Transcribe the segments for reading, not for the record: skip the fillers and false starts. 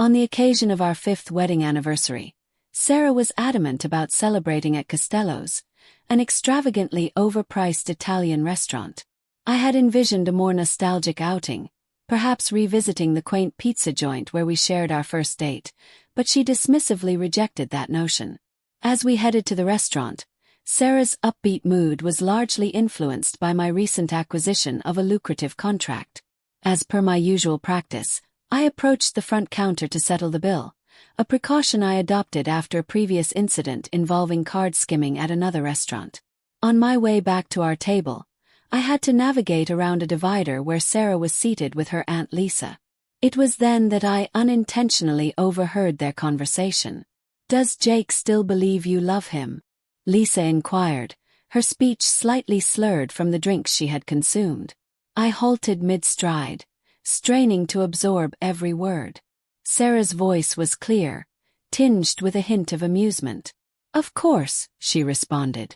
On the occasion of our 5th wedding anniversary, Sarah was adamant about celebrating at Costello's, an extravagantly overpriced Italian restaurant. I had envisioned a more nostalgic outing, perhaps revisiting the quaint pizza joint where we shared our first date, but she dismissively rejected that notion. As we headed to the restaurant, Sarah's upbeat mood was largely influenced by my recent acquisition of a lucrative contract. As per my usual practice, I approached the front counter to settle the bill, a precaution I adopted after a previous incident involving card skimming at another restaurant. On my way back to our table, I had to navigate around a divider where Sarah was seated with her Aunt Lisa. It was then that I unintentionally overheard their conversation. "Does Jake still believe you love him?" Lisa inquired, her speech slightly slurred from the drinks she had consumed. I halted mid-stride, straining to absorb every word. Sarah's voice was clear, tinged with a hint of amusement. "Of course," she responded.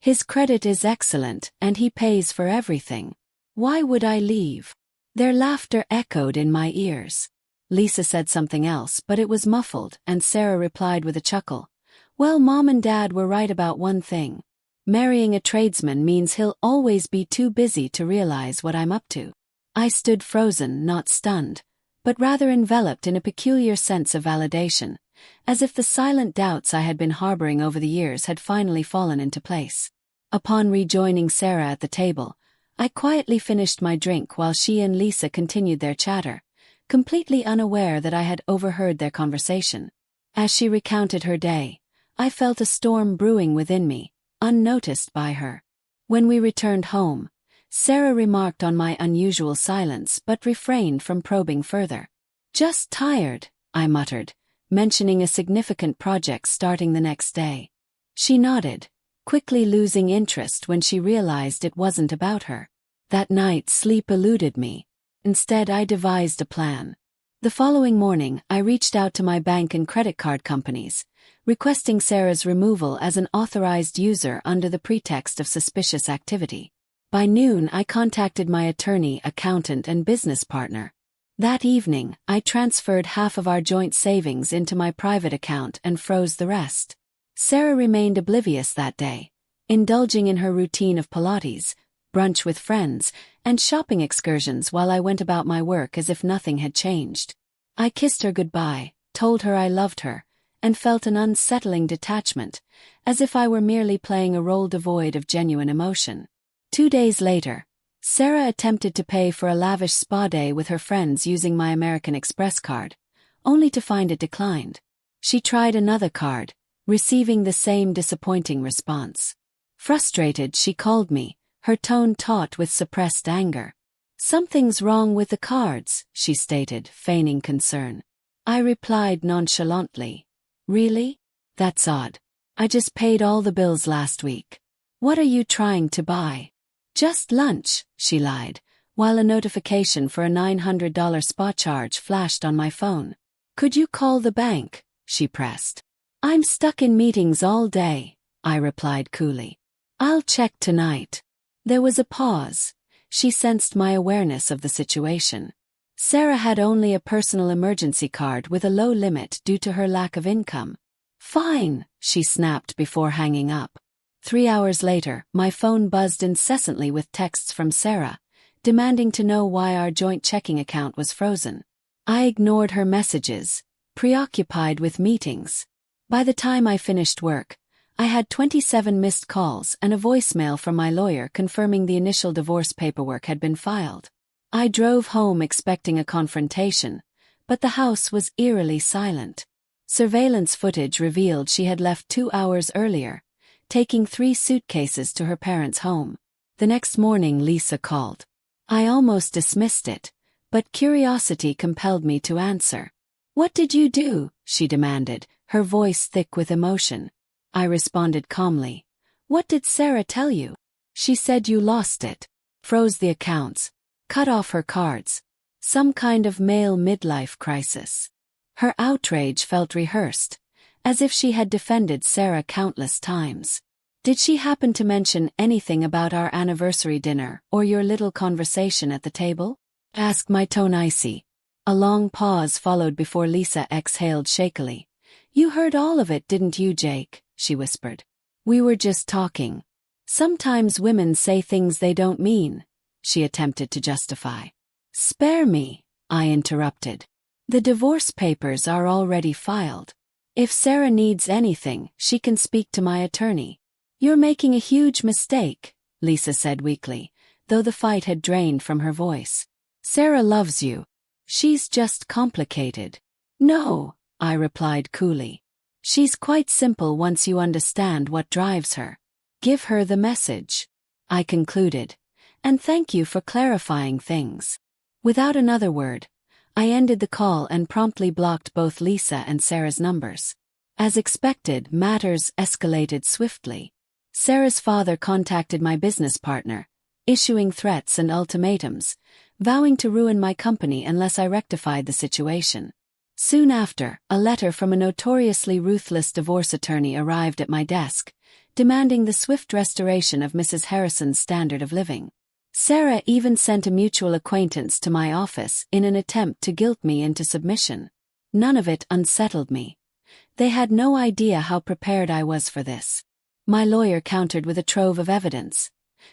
"His credit is excellent and he pays for everything. Why would I leave?" Their laughter echoed in my ears. Lisa said something else, but it was muffled, and Sarah replied with a chuckle. "Well, Mom and Dad were right about one thing. Marrying a tradesman means he'll always be too busy to realize what I'm up to." I stood frozen, not stunned, but rather enveloped in a peculiar sense of validation, as if the silent doubts I had been harboring over the years had finally fallen into place. Upon rejoining Sarah at the table, I quietly finished my drink while she and Lisa continued their chatter, completely unaware that I had overheard their conversation. As she recounted her day, I felt a storm brewing within me, unnoticed by her. When we returned home, Sarah remarked on my unusual silence but refrained from probing further. "Just tired," I muttered, mentioning a significant project starting the next day. She nodded, quickly losing interest when she realized it wasn't about her. That night sleep eluded me. Instead, I devised a plan. The following morning, I reached out to my bank and credit card companies, requesting Sarah's removal as an authorized user under the pretext of suspicious activity. By noon, I contacted my attorney, accountant, and business partner. That evening, I transferred half of our joint savings into my private account and froze the rest. Sarah remained oblivious that day, indulging in her routine of Pilates, brunch with friends, and shopping excursions while I went about my work as if nothing had changed. I kissed her goodbye, told her I loved her, and felt an unsettling detachment, as if I were merely playing a role devoid of genuine emotion. 2 days later, Sarah attempted to pay for a lavish spa day with her friends using my American Express card, only to find it declined. She tried another card, receiving the same disappointing response. Frustrated, she called me, her tone taut with suppressed anger. "Something's wrong with the cards," she stated, feigning concern. I replied nonchalantly, "Really? That's odd. I just paid all the bills last week. What are you trying to buy?" "Just lunch," she lied, while a notification for a $900 spa charge flashed on my phone. "Could you call the bank?" she pressed. "I'm stuck in meetings all day," I replied coolly. "I'll check tonight." There was a pause. She sensed my awareness of the situation. Sarah had only a personal emergency card with a low limit due to her lack of income. "Fine," she snapped before hanging up. 3 hours later, my phone buzzed incessantly with texts from Sarah, demanding to know why our joint checking account was frozen. I ignored her messages, preoccupied with meetings. By the time I finished work, I had 27 missed calls and a voicemail from my lawyer confirming the initial divorce paperwork had been filed. I drove home expecting a confrontation, but the house was eerily silent. Surveillance footage revealed she had left 2 hours earlier, taking 3 suitcases to her parents' home. The next morning, Lisa called. I almost dismissed it, but curiosity compelled me to answer. "What did you do?" she demanded, her voice thick with emotion. I responded calmly. "What did Sarah tell you?" "She said you lost it, froze the accounts, cut off her cards. Some kind of male midlife crisis." Her outrage felt rehearsed, as if she had defended Sarah countless times. "Did she happen to mention anything about our anniversary dinner or your little conversation at the table?" asked, my tone icy. A long pause followed before Lisa exhaled shakily. You heard all of it, didn't you, Jake? She whispered. We were just talking. Sometimes women say things they don't mean, she attempted to justify. Spare me, I interrupted. The divorce papers are already filed. If Sarah needs anything, she can speak to my attorney. You're making a huge mistake, Lisa said weakly, though the fight had drained from her voice. Sarah loves you. She's just complicated. No, I replied coolly. She's quite simple once you understand what drives her. Give her the message, I concluded, and thank you for clarifying things. Without another word, I ended the call and promptly blocked both Lisa and Sarah's numbers. As expected, matters escalated swiftly. Sarah's father contacted my business partner, issuing threats and ultimatums, vowing to ruin my company unless I rectified the situation. Soon after, a letter from a notoriously ruthless divorce attorney arrived at my desk, demanding the swift restoration of Mrs. Harrison's standard of living. Sarah even sent a mutual acquaintance to my office in an attempt to guilt me into submission. None of it unsettled me. They had no idea how prepared I was for this. My lawyer countered with a trove of evidence.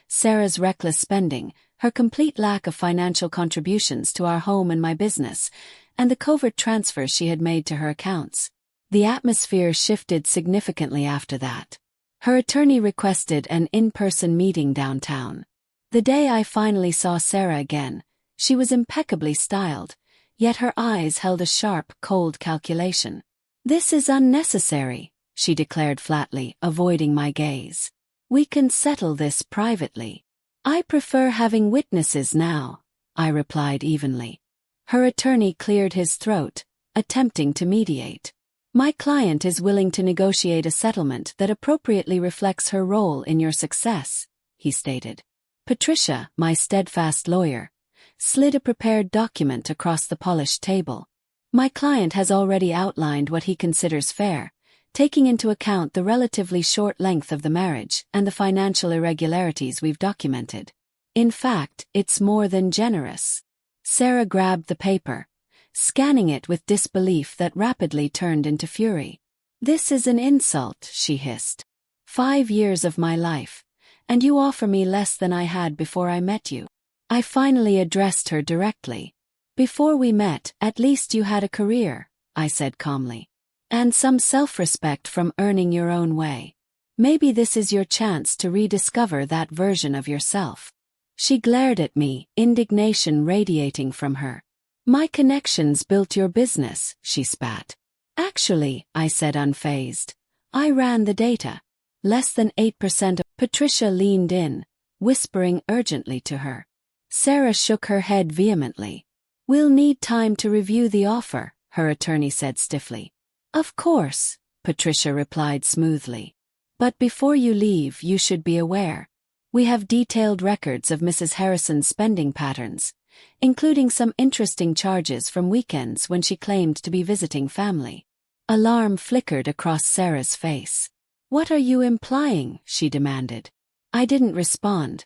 Sarah's reckless spending, her complete lack of financial contributions to our home and my business, and the covert transfers she had made to her accounts. The atmosphere shifted significantly after that. Her attorney requested an in-person meeting downtown. The day I finally saw Sarah again, she was impeccably styled, yet her eyes held a sharp, cold calculation. This is unnecessary, she declared flatly, avoiding my gaze. We can settle this privately. I prefer having witnesses now, I replied evenly. Her attorney cleared his throat, attempting to mediate. My client is willing to negotiate a settlement that appropriately reflects her role in your success, he stated. Patricia, my steadfast lawyer, slid a prepared document across the polished table. My client has already outlined what he considers fair, taking into account the relatively short length of the marriage and the financial irregularities we've documented. In fact, it's more than generous. Sarah grabbed the paper, scanning it with disbelief that rapidly turned into fury. This is an insult, she hissed. 5 years of my life, and you offer me less than I had before I met you. I finally addressed her directly. Before we met, at least you had a career, I said calmly. And some self-respect from earning your own way. Maybe this is your chance to rediscover that version of yourself. She glared at me, indignation radiating from her. My connections built your business, she spat. Actually, I said unfazed. I ran the data. Less than 8% of... Patricia leaned in, whispering urgently to her. Sarah shook her head vehemently. We'll need time to review the offer, her attorney said stiffly. Of course, Patricia replied smoothly. But before you leave, you should be aware. We have detailed records of Mrs. Harrison's spending patterns, including some interesting charges from weekends when she claimed to be visiting family. Alarm flickered across Sarah's face. What are you implying? She demanded. I didn't respond.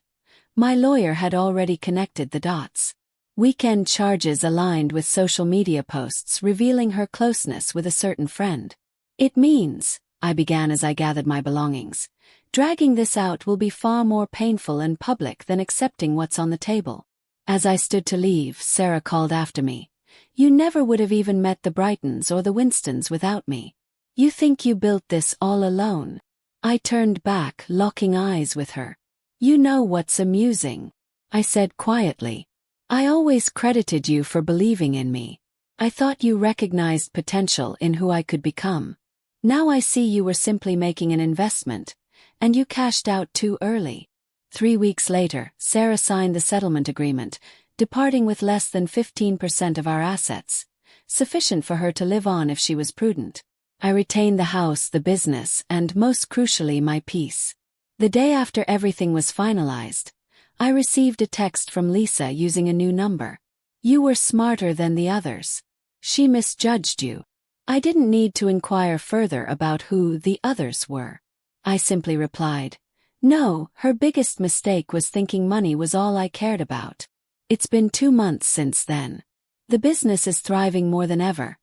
My lawyer had already connected the dots. Weekend charges aligned with social media posts revealing her closeness with a certain friend. It means, I began as I gathered my belongings, dragging this out will be far more painful and public than accepting what's on the table. As I stood to leave, Sarah called after me. You never would have even met the Brightons or the Winstons without me. You think you built this all alone? I turned back, locking eyes with her. You know what's amusing? I said quietly. I always credited you for believing in me. I thought you recognized potential in who I could become. Now I see you were simply making an investment, and you cashed out too early. 3 weeks later, Sarah signed the settlement agreement, departing with less than 15% of our assets, sufficient for her to live on if she was prudent. I retained the house, the business, and most crucially my peace. The day after everything was finalized, I received a text from Lisa using a new number. You were smarter than the others. She misjudged you. I didn't need to inquire further about who the others were. I simply replied, no, her biggest mistake was thinking money was all I cared about. It's been 2 months since then. The business is thriving more than ever.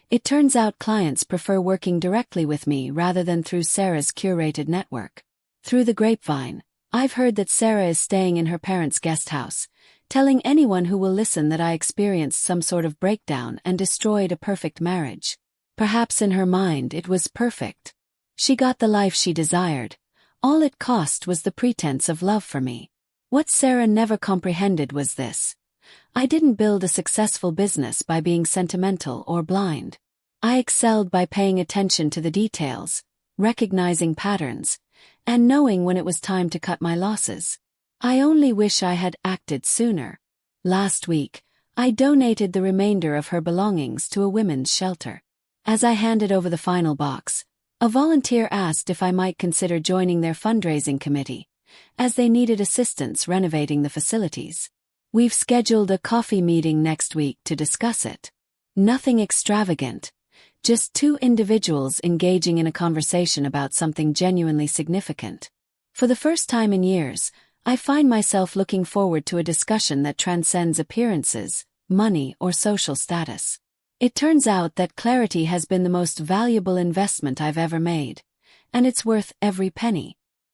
It turns out clients prefer working directly with me rather than through Sarah's curated network. Through the grapevine, I've heard that Sarah is staying in her parents' guest house, telling anyone who will listen that I experienced some sort of breakdown and destroyed a perfect marriage. Perhaps in her mind it was perfect. She got the life she desired. All it cost was the pretense of love for me. What Sarah never comprehended was this. I didn't build a successful business by being sentimental or blind. I excelled by paying attention to the details, recognizing patterns, and knowing when it was time to cut my losses. I only wish I had acted sooner. Last week, I donated the remainder of her belongings to a women's shelter. As I handed over the final box, a volunteer asked if I might consider joining their fundraising committee, as they needed assistance renovating the facilities. We've scheduled a coffee meeting next week to discuss it. Nothing extravagant, just two individuals engaging in a conversation about something genuinely significant. For the first time in years, I find myself looking forward to a discussion that transcends appearances, money, or social status. It turns out that clarity has been the most valuable investment I've ever made, and it's worth every penny.